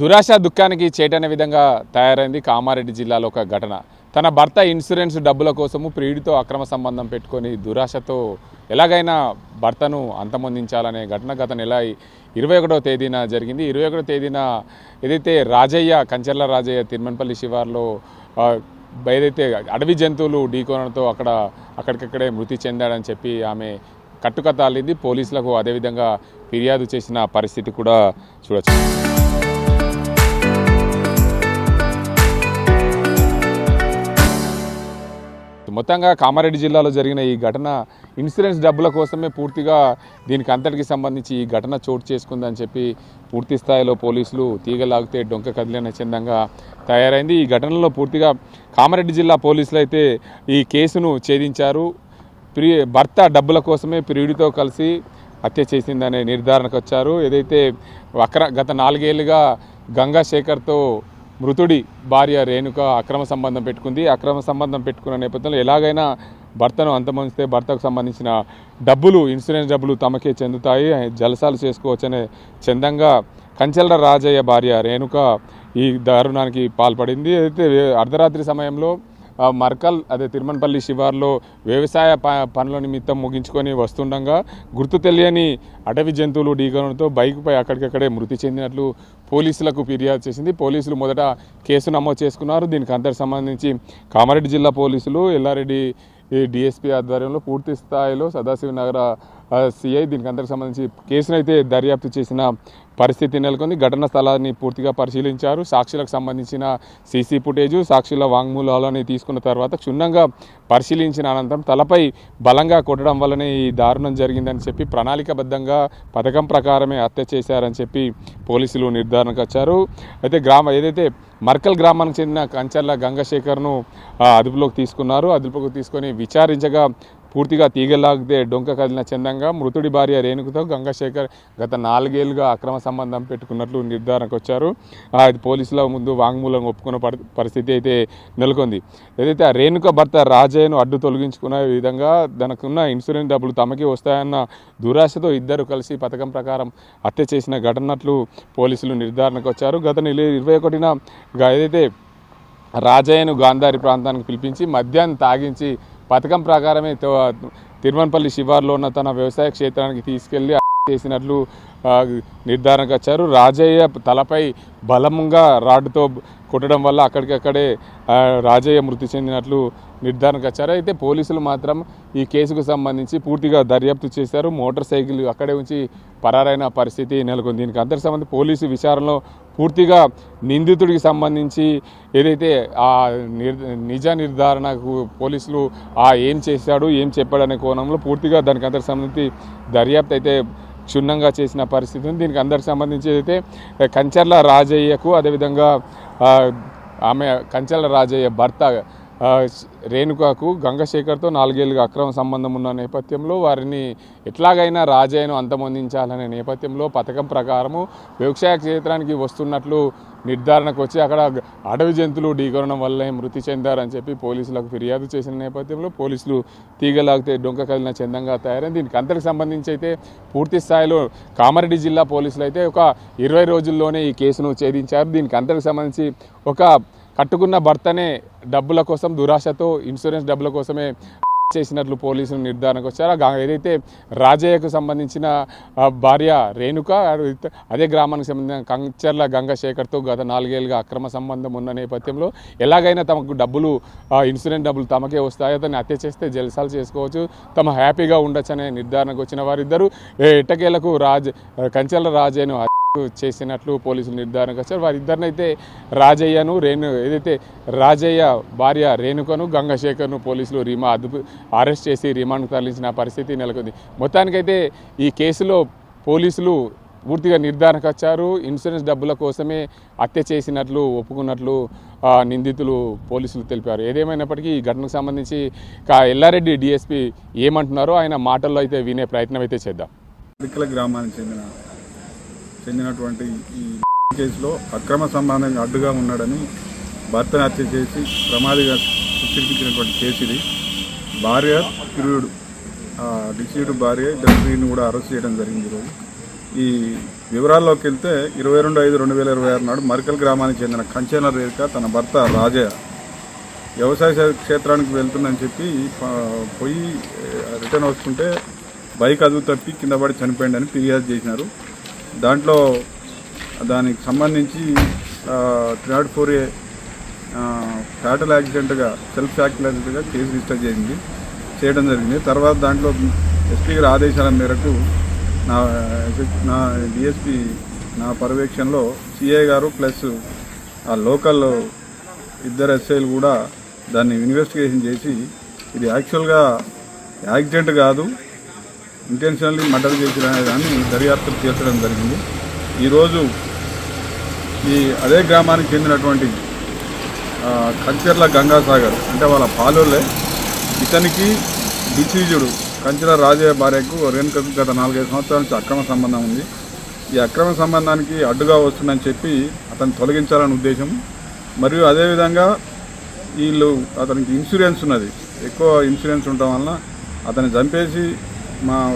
దురాశ దుఃఖానికి చేటనే విధంగా తయారైంది కామారెడ్డి జిల్లాలో ఒక ఘటన. తన భర్త ఇన్సూరెన్స్ డబ్బుల కోసము ప్రియుడితో అక్రమ సంబంధం పెట్టుకొని దురాశతో ఎలాగైనా భర్తను అంతమొందించాలనే ఘటన గత నెల 21వ తేదీన జరిగింది. 21వ తేదీన ఏదైతే రాజయ్య కంచెర్ల రాజయ్య తిరుమన్పల్లి శివార్లో ఏదైతే అడవి జంతువులు ఢీకొనడంతో అక్కడికక్కడే మృతి చెందాడని చెప్పి ఆమె కట్టుకథ అల్లింది. పోలీసులకు అదేవిధంగా ఫిర్యాదు చేసిన పరిస్థితి కూడా చూడొచ్చు. మొత్తంగా కామారెడ్డి జిల్లాలో జరిగిన ఈ ఘటన ఇన్సూరెన్స్ డబ్బుల కోసమే పూర్తిగా దీనికి అంతటికి సంబంధించి ఈ ఘటన చోటు చేసుకుందని చెప్పి పూర్తి స్థాయిలో పోలీసులు తీగలాగితే డొంక కదిలిన చందంగా తయారైంది. ఈ ఘటనలో పూర్తిగా కామారెడ్డి జిల్లా పోలీసులు అయితే ఈ కేసును ఛేదించారు. భర్త డబ్బుల కోసమే ప్రియుడితో కలిసి హత్య చేసిందనే నిర్ధారణకు వచ్చారు. ఏదైతే గత 4 ఏళ్ళుగా గంగా శేఖర్తో మృతుడి భార్య రేణుక అక్రమ సంబంధం పెట్టుకుంది. అక్రమ సంబంధం పెట్టుకున్న నేపథ్యంలో ఎలాగైనా భర్తను అంతమొందిస్తే భర్తకు సంబంధించిన డబ్బులు ఇన్సూరెన్స్ డబ్బులు తమకే చెందుతాయి, జలసాలు చేసుకోవచ్చనే చందంగా కంచెల రాజయ్య భార్య రేణుక ఈ దారుణానికి పాల్పడింది. అయితే అర్ధరాత్రి సమయంలో మర్కల్ తిరుమన్పల్లి శివార్లో వ్యవసాయ పనుల నిమిత్తం ముగించుకొని వస్తుండగా గుర్తు తెలియని అటవీ జంతువులు ఢీకొనడంతో బైక్పై అక్కడికక్కడే మృతి చెందినట్లు పోలీసులకు ఫిర్యాదు చేసింది. పోలీసులు మొదట కేసు నమోదు చేసుకున్నారు. దీనికి అంతకు సంబంధించి కామారెడ్డి జిల్లా పోలీసులు ఎల్లారెడ్డి డిఎస్పీ ఆధ్వర్యంలో పూర్తి స్థాయిలో సదాశివనగర సిఐ దీనికి అంతకు సంబంధించి కేసునైతే దర్యాప్తు చేసిన పరిస్థితి నెలకొంది. ఘటనా స్థలాన్ని పూర్తిగా పరిశీలించారు. సాక్షులకు సంబంధించిన సీసీ ఫుటేజు, సాక్షుల వాంగ్మూలాలని తీసుకున్న తర్వాత క్షుణ్ణంగా పరిశీలించిన అనంతరం తలపై బలంగా కొట్టడం వల్లనే ఈ దారుణం జరిగిందని చెప్పి ప్రణాళికబద్ధంగా పథకం ప్రకారమే హత్య చేశారని చెప్పి పోలీసులు నిర్ధారణకు వచ్చారు. అయితే ఏదైతే మర్కల్ గ్రామానికి చెందిన కంచెర్ల గంగశేఖర్ను అదుపులోకి తీసుకున్నారు. అదుపులోకి తీసుకొని విచారించగా పూర్తిగా తీగలాగితే డొంక కదిలిన చందంగా మృతుడి భార్య రేణుకతో గంగాశేఖర్ గత 4 ఏళ్ళుగా అక్రమ సంబంధం పెట్టుకున్నట్లు నిర్ధారణకు వచ్చారు. పోలీసుల ముందు వాంగ్మూలం ఒప్పుకున్న పరిస్థితి అయితే నెలకొంది. ఏదైతే ఆ రేణుక భర్త రాజయ్యను అడ్డు తొలగించుకునే విధంగా తనకున్న ఇన్సూరెన్స్ డబ్బులు తమకే వస్తాయన్న దురాశతో ఇద్దరు కలిసి పథకం ప్రకారం హత్య చేసిన ఘటనట్లు పోలీసులు నిర్ధారణకు వచ్చారు. గత నెల 21న ఏదైతే రాజయ్యను గాంధారి ప్రాంతానికి పిలిపించి మద్యాన్ని తాగించి పథకం ప్రకారమే తిరుమన్పల్లి శివార్లో ఉన్న తన వ్యవసాయ క్షేత్రానికి తీసుకెళ్లి చేసినట్లు నిర్ధారణకు వచ్చారు. రాజయ్య తలపై బలంగా రాడ్డుతో కొట్టడం వల్ల అక్కడికక్కడే రాజయ్య మృతి చెందినట్లు నిర్ధారణకు వచ్చారు. అయితే పోలీసులు మాత్రం ఈ కేసుకు సంబంధించి పూర్తిగా దర్యాప్తు చేశారు. మోటార్ సైకిల్ అక్కడే ఉంచి పరారైన పరిస్థితి నెలకొంది. దీనికి అంతకు సంబంధించి పోలీసు విచారణలో పూర్తిగా నిందితుడికి సంబంధించి ఏదైతే ఆ నిజ నిర్ధారణకు పోలీసులు ఏం చేశాడు ఏం చెప్పాడనే కోణంలో పూర్తిగా దానికి అంతకు సంబంధించి దర్యాప్తు అయితే క్షుణ్ణంగా చేసిన పరిస్థితి ఉంది. దీనికి అందరికి సంబంధించి అయితే కంచెర్ల రాజయ్యకు అదేవిధంగా ఆమె కంచెల రాజయ్య భర్త రేణుకకు గంగశేఖర్తో 4 ఏళ్ళుగా అక్రమ సంబంధం ఉన్న నేపథ్యంలో వారిని ఎట్లాగైనా రాజయ్యను అంతమొందించాలనే నేపథ్యంలో పథకం ప్రకారము వ్యవసాయ క్షేత్రానికి వస్తున్నట్లు నిర్ధారణకు వచ్చి అక్కడ అడవి జంతువులు ఢీకొనడం వల్లే మృతి చెందారని చెప్పి పోలీసులకు ఫిర్యాదు చేసిన నేపథ్యంలో పోలీసులు తీగలాగితే డొంక కదిలిన చందంగా తయారైంది. దీనికి అంతకు సంబంధించి అయితే పూర్తి స్థాయిలో కామారెడ్డి జిల్లా పోలీసులు అయితే ఒక 20 రోజుల్లోనే ఈ కేసును ఛేదించారు. దీనికి అంతకు సంబంధించి కట్టుకున్న భర్తనే డబ్బుల కోసం దురాశతో ఇన్సూరెన్స్ డబ్బుల కోసమే చేసినట్లు పోలీసులు నిర్ధారణకు వచ్చారు. ఏదైతే రాజయ్యకు సంబంధించిన భార్య రేణుక అదే గ్రామానికి సంబంధించిన కంచెర్ల గంగశేఖర్తో గత 4 ఏళ్ళుగా అక్రమ సంబంధం ఉన్న నేపథ్యంలో ఎలాగైనా తమకు డబ్బులు ఇన్సూరెన్స్ డబ్బులు తమకే వస్తాయో అతన్ని హత్య చేస్తే జలసాలు చేసుకోవచ్చు, తమ హ్యాపీగా ఉండొచ్చు అనే నిర్ధారణకు వచ్చిన వారిద్దరూ ఎట్టకేలకు కంచెర్ల రాజయ్యను చేసినట్లు పోలీసులు నిర్ధారణకు వచ్చారు. వారిద్దరినైతే రాజయ్యను ఏదైతే రాజయ్య భార్య రేణుకను గంగశేఖర్ను పోలీసులు అరెస్ట్ చేసి రిమాండ్కు తరలించిన పరిస్థితి నెలకొంది. మొత్తానికైతే ఈ కేసులో పోలీసులు పూర్తిగా నిర్ధారణకు వచ్చారు. ఇన్సూరెన్స్ డబ్బుల కోసమే హత్య చేసినట్లు ఒప్పుకున్నట్లు నిందితులు పోలీసులు తెలిపారు. ఏదేమైనప్పటికీ ఈ ఘటనకు సంబంధించి ఎల్లారెడ్డి డిఎస్పీ ఏమంటున్నారో ఆయన మాటల్లో అయితే వినే ప్రయత్నం అయితే చేద్దాం. గ్రామానికి చెందినటువంటి ఈ కేసులో అక్రమ సంబంధంగా అడ్డుగా ఉన్నాడని భర్తను హత్య చేసి ప్రమాదిగా చిత్రీకరించినటువంటి కేసు ఇది. భార్య ప్రియుడు డిసీడ్ భార్య ఇద్దరు ప్రియుడిని కూడా అరెస్ట్ చేయడం జరిగింది ఈరోజు. ఈ వివరాల్లోకి వెళ్తే 22/5/2026 నాడు మరికల్ గ్రామానికి చెందిన కంచెల రేఖ తన భర్త రాజయ్య వ్యవసాయ క్షేత్రానికి వెళ్తుందని చెప్పి పోయి రిటర్న్ వస్తుంటే బైక్ అదుపు తప్పి కింద పడి చనిపోయిందని ఫిర్యాదు చేసినారు. దాంట్లో దానికి సంబంధించి 304A ఫ్యాటల్ యాక్సిడెంట్గా సెల్ఫ్ యాక్సిడెంట్గా కేసు రిజిస్టర్ చేయడం జరిగింది. తర్వాత దాంట్లో ఎస్పీ గారి ఆదేశాల మేరకు నా డిఎస్పీ నా పర్యవేక్షణలో సిఐ గారు ప్లస్ ఆ లోకల్ ఇద్దరు ఎస్ఐలు కూడా దాన్ని ఇన్వెస్టిగేషన్ చేసి ఇది యాక్చువల్గా యాక్సిడెంట్ కాదు, ఇంటెన్షనల్లీ మర్డర్ చేసిన దాన్ని దర్యాప్తు చేర్చడం జరిగింది. ఈరోజు అదే గ్రామానికి చెందినటువంటి కంచెర్ల గంగాసాగర్ అంటే వాళ్ళ పాలోళ్ళే ఇతనికి డిసీజుడు కంచెల రాజయ్య భార్యకు రేణుకకు గత 4-5 సంవత్సరాల నుంచి అక్రమ సంబంధం ఉంది. ఈ అక్రమ సంబంధానికి అడ్డుగా వస్తుందని చెప్పి అతను తొలగించాలనే ఉద్దేశం, మరియు అదేవిధంగా అతనికి ఇన్సూరెన్స్ ఉన్నది, ఎక్కువ ఇన్సూరెన్స్ ఉండటం వలన అతన్ని చంపేసి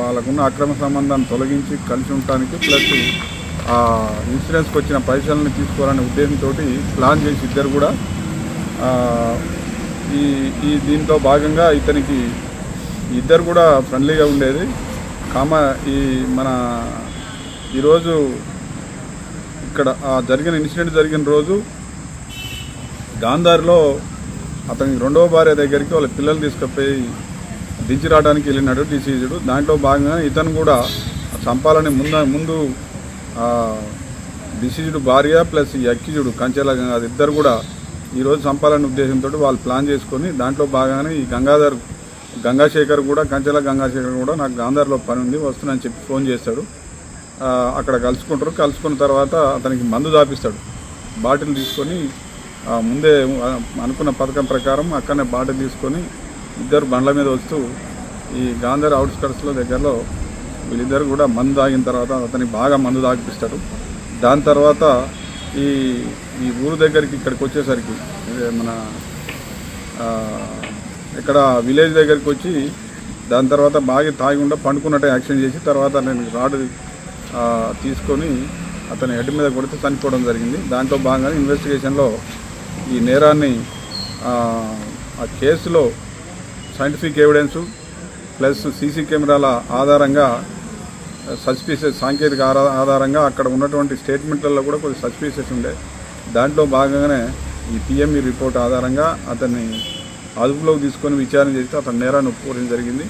వాళ్ళకున్న అక్రమ సంబంధాన్ని తొలగించి కలిసి ఉండటానికి ప్లస్ ఆ ఇన్సూరెన్స్కి వచ్చిన పైసలను తీసుకోవాలనే ఉద్దేశంతో ప్లాన్ చేసి ఇద్దరు కూడా దీంతో భాగంగా ఇతనికి ఇద్దరు కూడా ఫ్రెండ్లీగా ఉండేది. ఈరోజు ఇక్కడ జరిగిన ఇన్సిడెంట్ జరిగిన రోజు గాంధార్లో అతనికి రెండవ భార్య దగ్గరికి వాళ్ళ పిల్లలు తీసుకుపోయి దించి రావడానికి వెళ్ళినాడు డిసీజుడు. దాంట్లో భాగంగా ఇతను కూడా చంపాలని ముందు డిసీజుడు భార్య ప్లస్ ఈ అక్కిజుడు కంచెల అది ఇద్దరు కూడా ఈరోజు చంపాలనే ఉద్దేశంతో వాళ్ళు ప్లాన్ చేసుకొని దాంట్లో భాగంగానే ఈ గంగాశేఖర్ కూడా కంచెల గంగాశేఖర్ కూడా నాకు గాంధార్లో పని ఉంది వస్తుందని చెప్పి ఫోన్ చేస్తాడు. అక్కడ కలుసుకున్న తర్వాత అతనికి మందు దాపిస్తాడు. బాటిల్ తీసుకొని ముందే అనుకున్న పథకం ప్రకారం అక్కడనే బాటిల్ తీసుకొని ఇద్దరు బండ్ల మీద వస్తూ ఈ గాంధార్ అవుట్స్కట్స్లో దగ్గరలో వీళ్ళిద్దరు కూడా మందు తాగిన తర్వాత అతనికి బాగా మందు తాగిపిస్తాడు. దాని తర్వాత ఈ ఊరు దగ్గరికి ఇక్కడికి వచ్చేసరికి మన ఇక్కడ విలేజ్ దగ్గరికి వచ్చి దాని తర్వాత బాగా తాగి పండుకున్నట్టు యాక్షన్ చేసి తర్వాత నేను రాడ్ తీసుకొని అతని హెడ్ మీద కొడితే చనిపోవడం జరిగింది. దాంట్లో భాగంగా ఇన్వెస్టిగేషన్లో ఈ నేరాన్ని ఆ కేసులో సైంటిఫిక్ ఎవిడెన్సు ప్లస్ సీసీ కెమెరాల ఆధారంగా సాంకేతిక ఆధారంగా అక్కడ ఉన్నటువంటి స్టేట్మెంట్లలో కూడా కొద్ది సస్పీషియస్ ఉండే. దాంట్లో భాగంగానే ఈ పిఎంఈ రిపోర్ట్ ఆధారంగా అతన్ని అదుపులోకి తీసుకొని విచారణ చేస్తే అతని నేరాన్ని ఒప్పుకోవడం జరిగింది.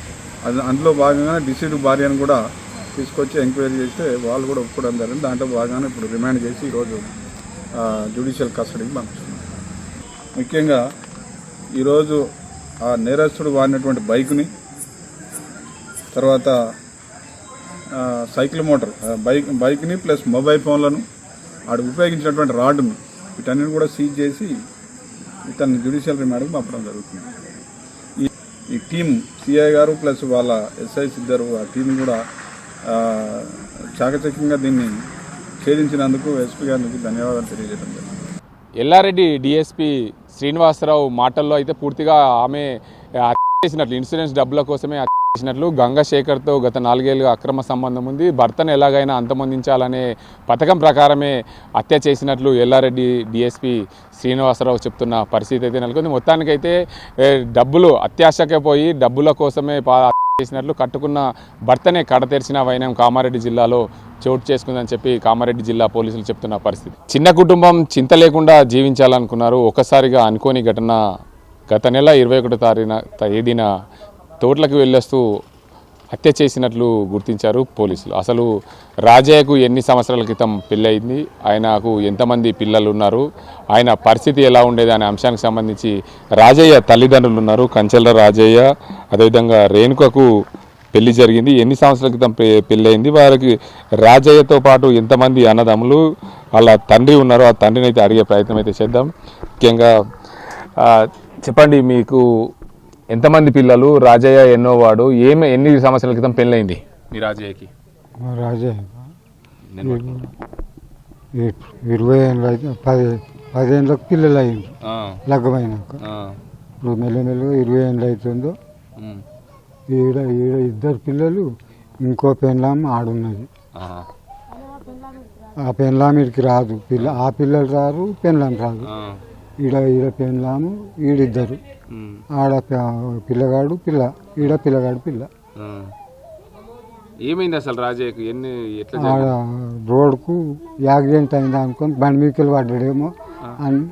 అందులో భాగంగానే డిసీడ్ భార్యను కూడా తీసుకొచ్చి ఎంక్వైరీ చేస్తే వాళ్ళు కూడా ఒప్పుకోవడం జరిగింది. దాంట్లో భాగంగానే ఇప్పుడు రిమాండ్ చేసి ఈరోజు జ్యుడిషియల్ కస్టడీకి పంపిస్తున్నాం. ముఖ్యంగా ఈరోజు ఆ నేరస్తుడు వాడినటువంటి బైక్ని, తర్వాత సైకిల్ మోటార్ బైక్ని ప్లస్ మొబైల్ ఫోన్లను ఆడు ఉపయోగించినటువంటి రాడ్ని వీటన్నిటిని కూడా సీజ్ చేసి ఇతన్ని జ్యుడిషియల్ రిమాండ్కి పంపడం జరుగుతుంది. ఈ టీం సిఐ గారు ప్లస్ వాళ్ళ ఎస్ఐస్ ఇద్దరు ఆ టీం కూడా చాకచక్యంగా దీన్ని ఛేదించినందుకు ఎస్పీ గారికి ధన్యవాదాలు తెలియజేయడం జరిగింది. ఎల్లారెడ్డి డిఎస్పీ శ్రీనివాసరావు మాటల్లో అయితే పూర్తిగా ఆమె చేసినట్లు ఇన్సూరెన్స్ డబ్బుల కోసమే చేసినట్లు గంగాశేఖర్తో గత 4 ఏళ్ళుగా అక్రమ సంబంధం ఉంది, భర్తను ఎలాగైనా అంతమొందించాలనే పథకం ప్రకారమే హత్య చేసినట్లు ఎల్లారెడ్డి డిఎస్పీ శ్రీనివాసరావు చెప్తున్న పరిస్థితి అయితే నెలకొంది. మొత్తానికైతే డబ్బులు అత్యాశకే పోయి డబ్బుల కోసమే చేసినట్లు కట్టుకున్న భర్తనే కడతెరిచిన వైనం కామారెడ్డి జిల్లాలో చోటు చేసుకుందని చెప్పి కామారెడ్డి జిల్లా పోలీసులు చెప్తున్న పరిస్థితి. చిన్న కుటుంబం చింత లేకుండా జీవించాలనుకున్నారు. ఒకసారిగా అనుకోని ఘటన గత నెల 21వ తేదీన తోటలకు వెళ్ళొస్తూ హత్య చేసినట్లు గుర్తించారు పోలీసులు. అసలు రాజయ్యకు ఎన్ని సంవత్సరాల క్రితం పెళ్ళయింది, ఆయనకు ఎంతమంది పిల్లలు ఉన్నారు, ఆయన పరిస్థితి ఎలా ఉండేది అనే అంశానికి సంబంధించి రాజయ్య తల్లిదండ్రులు ఉన్నారు, కంచెల రాజయ్య, అదేవిధంగా రేణుకకు పెళ్లి జరిగింది, ఎన్ని సంవత్సరాల క్రితం పెళ్ళయింది, వారికి రాజయ్యతో పాటు ఎంతమంది అన్నదమ్ములు, వాళ్ళ తండ్రి ఉన్నారు, ఆ తండ్రిని అయితే అడిగే ప్రయత్నం అయితే చేద్దాం. ముఖ్యంగా చెప్పండి, మీకు ఎంతమంది పిల్లలు, రాజయ్య ఎన్నో వాడు, ఎన్ని సంవత్సరాల క్రితం పెళ్ళయింది మీ రాజయ్యకి? రాజయ్య 20 ఏళ్ళు అయితే 10 ఏళ్ళకి పిల్లలు అయ్యింది లగ్గమైనాక. ఇప్పుడు మెల్లమెల్లగా 20 ఏళ్ళు అవుతుందో. ఈడ 2 పిల్లలు, ఇంకో పెళ్ళాం ఆడున్నది. ఆ పెన్లామిడికి రాదు ఆ పిల్లలు రారు పెన్లాం రాదు. ఆ, ఈడ పెన్లాము ఈడిద్దరు, ఉమ్, ఆడ పిల్లగాడు పిల్ల, ఈడ పిల్లగాడు పిల్ల. ఆ. ఏమైంది అసలు రాజయ్యకు ఎట్లా ఆడ జరిగింది? రోడ్కు యాక్సిడెంట్ అయింది అనుకొని బండి మీదకి వెళ్ళి పడ్డాడేమో అని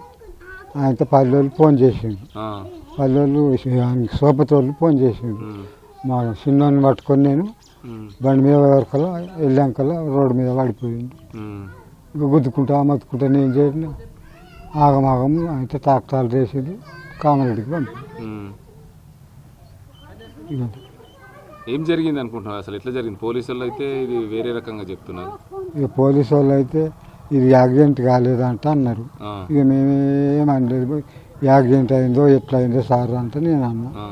ఆయనతో పల్లెలు ఫోన్ చేసిండు. ఆ, పల్లెలు సోపతోళ్ళు ఫోన్ చేసిండు. ఉమ్, మా చిన్నోని పట్టుకొని నేను ఉమ్, బండి మీద వరకల్లా వెళ్ళాకల్లా రోడ్డు మీద పడిపోయింది. ఉమ్, ఇక గుద్దుకుంటా మత్తుకుంటా నేను చేసిన ఆగమాగము అయితే ట్రాక్టర్లు వేసిండు కామారెడ్డికి పంపి. ఉమ్. ఇక ఏం జరిగింది అనుకుంటున్నావు అసలు ఎట్లా జరిగింది? పోలీసు వాళ్ళు అయితే ఇది వేరే రకంగా చెప్తున్నారు. ఇక పోలీసు వాళ్ళు అయితే ఇది యాక్సిడెంట్ కాలేదంట అన్నారు. ఆ, ఇక మేమేమనలేదు. యాక్సిడెంట్ అయిందో ఎట్లా అయిందో సార్ అంటే నేను అన్నా. ఆ,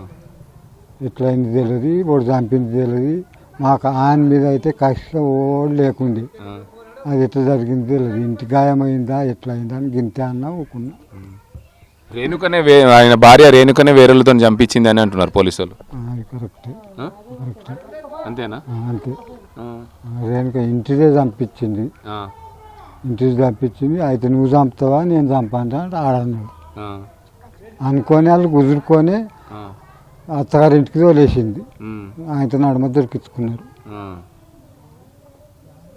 ఎట్లా అయింది తెలియదు, వాడు చంపింది తెలియదు. మాకు ఆయన మీద అయితే కష్ట ఓడి లేకుంది. ఆ, అది ఎట్లా జరిగింది తెలియదు. ఇంటి గాయమైందా ఎట్లా అయిందా అని గింతే అన్నా ఊకున్నా. ఆయన భార్య రేణుకనే వేరేలతో చంపించింది అని అంటున్నారు పోలీసు వాళ్ళు. అది కరెక్టే ఆ? కరెక్టే అంతేనా? అంతే. ఆ, రేణుక ఇంటిదే చంపించింది, ఆ, ఇంటిది చంపించింది. అయితే నువ్వు చంపుతావా నేను చంపాను అంటే ఆడన్నాడు. ఆ, అనుకొని వాళ్ళు కుదురుకొని ఆ, అత్తగారింటికి తోలేసింది. ఉమ్, ఆయనతో నడుమ దొరికించుకున్నారు. ఆ.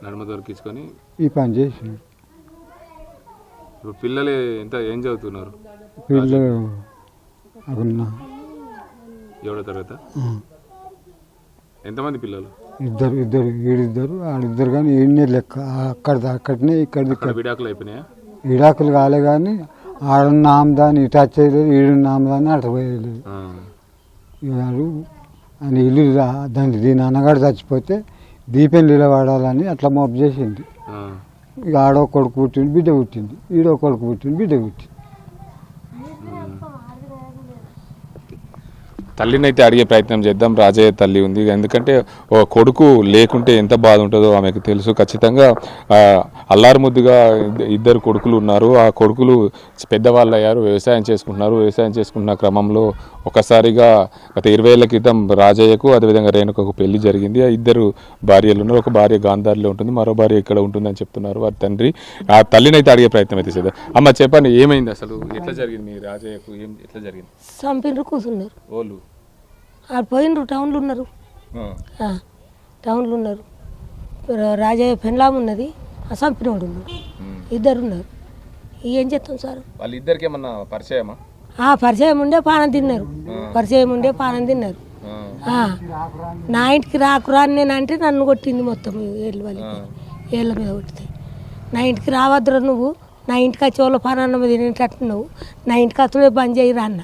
నడుమ దొరికించుకొని ఈ పని చేసింది. ఇప్పుడు పిల్లలు ఏం చదువుతున్నారు? వీళ్ళు అకున్నా ఏడో తరగతి. ఎంతమంది పిల్లలు? ఇద్దరు వీడిద్దరు ఆడిద్దరు. కానీ ఈయనే లెక్క అక్కడనే ఇక్కడిది ఇక్కడ విడాకులు అయిపోయినాయా? ఇడాకులు కాలే కానీ ఆడున్న ఆమెదాన్ని ఇటు వచ్చేయలేదు, ఈడున్న ఆమెదాన్ని అటు పోయలేదు. ఆ, వాడు అని ఇల్లు దీని అన్నగాడు చచ్చిపోతే దీపం నిలబడాలని అట్లా మోపు చేసింది. ఆ. ఇక ఆడో కొడుకు పుట్టింది, బిడ్డ పుట్టింది, ఈడో కొడుకు పుట్టింది, బిడ్డ పుట్టింది. తల్లిని అయితే అడిగే ప్రయత్నం చేద్దాం. రాజయ్య తల్లి ఉంది, ఎందుకంటే ఓ కొడుకు లేకుంటే ఎంత బాధ ఉంటుందో ఆమెకు తెలుసు. ఖచ్చితంగా అల్లారు ముద్దుగా ఇద్దరు కొడుకులు ఉన్నారు. ఆ కొడుకులు పెద్దవాళ్ళు అయ్యారు, వ్యవసాయం చేసుకుంటున్నారు. వ్యవసాయం చేసుకుంటున్న క్రమంలో ఒకసారిగా గత 20 ఏళ్ల క్రితం రాజయ్యకు అదేవిధంగా రేణుకకు పెళ్లి జరిగింది. ఆ ఇద్దరు భార్యలు ఉన్నారు. ఒక భార్య గాంధారిలో ఉంటుంది, మరో భార్య ఇక్కడ ఉంటుందని చెప్తున్నారు వారి తండ్రి. ఆ తల్లిని అయితే అడిగే ప్రయత్నం అయితే చేద్దాం. అమ్మ చెప్పండి, ఏమైంది అసలు? ఎట్లా జరిగింది మీ రాజయ్యకు? ఎట్లా జరిగింది? చంపిండ్రు కూర్చున్నారు. వాళ్ళు ఆడ పోయినరు, టౌన్లో ఉన్నారు. టౌన్లో ఉన్నారు. రాజయ్య పెన్లాం ఉన్నది, ఆ చంపినోడు ఉన్నాడు, ఇద్దరు ఉన్నారు. ఏం చేస్తాం సార్? వాళ్ళిద్దరికి ఏమన్నా పరిచయమా? పరిచయం ఉండే పానం తిన్నారు, పరిచయం ఉండే పానం తిన్నారు. నా ఇంటికి రాకురా అని నేను అంటే నన్ను కొట్టింది మొత్తం. ఏళ్ళ మీద కొట్టితే నా ఇంటికి రావద్దురా, నువ్వు నా ఇంటికి వచ్చి వాళ్ళ పానాన్న మీద తినేటట్టు నువ్వు నా ఇంటికి వచ్చే బంద్ చేయరా అన్న.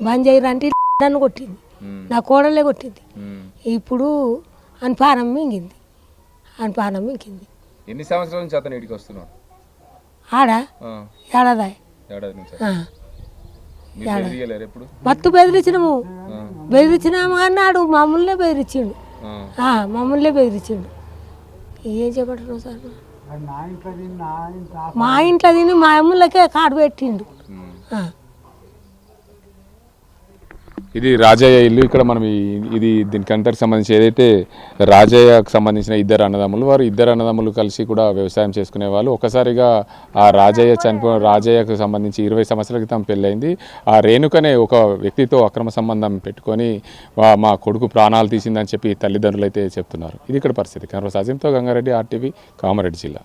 బంద్ చేయరా అంటే నన్ను కొట్టింది, నా కోడలే కొట్టింది. ఇప్పుడు అని పానం మింగింది, అని పానం మింగింది. ఎన్ని సంవత్సరాల నుంచి అతను ఇంటికి వస్తున్నాడు? ఆడ ఏడాది ఎప్పుడు మత్తు బెదిరించినాము, బెదిరించినాము అన్నాడు. మమ్మల్నే బెదిరించిండు, మమ్మల్నే బెదిరించిండు. ఏం చెప్పటం సార్? మా ఇంట్లో తిని మా అమ్మలకే కాడు పెట్టిండు. ఇది రాజయ్య ఇల్లు. ఇక్కడ మనం ఇది దీనికి అంతకు సంబంధించి ఏదైతే రాజయ్యకు సంబంధించిన ఇద్దరు అన్నదమ్ములు, వారు ఇద్దరు అన్నదమ్ములు కలిసి కూడా వ్యవసాయం చేసుకునే వాళ్ళు. ఒకసారిగా ఆ రాజయ్యకు సంబంధించి 20 సంవత్సరాల క్రితం పెళ్ళైంది. ఆ రేణుకనే ఒక వ్యక్తితో అక్రమ సంబంధం పెట్టుకొని మా కొడుకు ప్రాణాలు తీసిందని చెప్పి తల్లిదండ్రులు అయితే చెప్తున్నారు. ఇది ఇక్కడ పరిస్థితి. కెమెరా సాజింతో గంగారెడ్డి, RTV, కామారెడ్డి జిల్లా.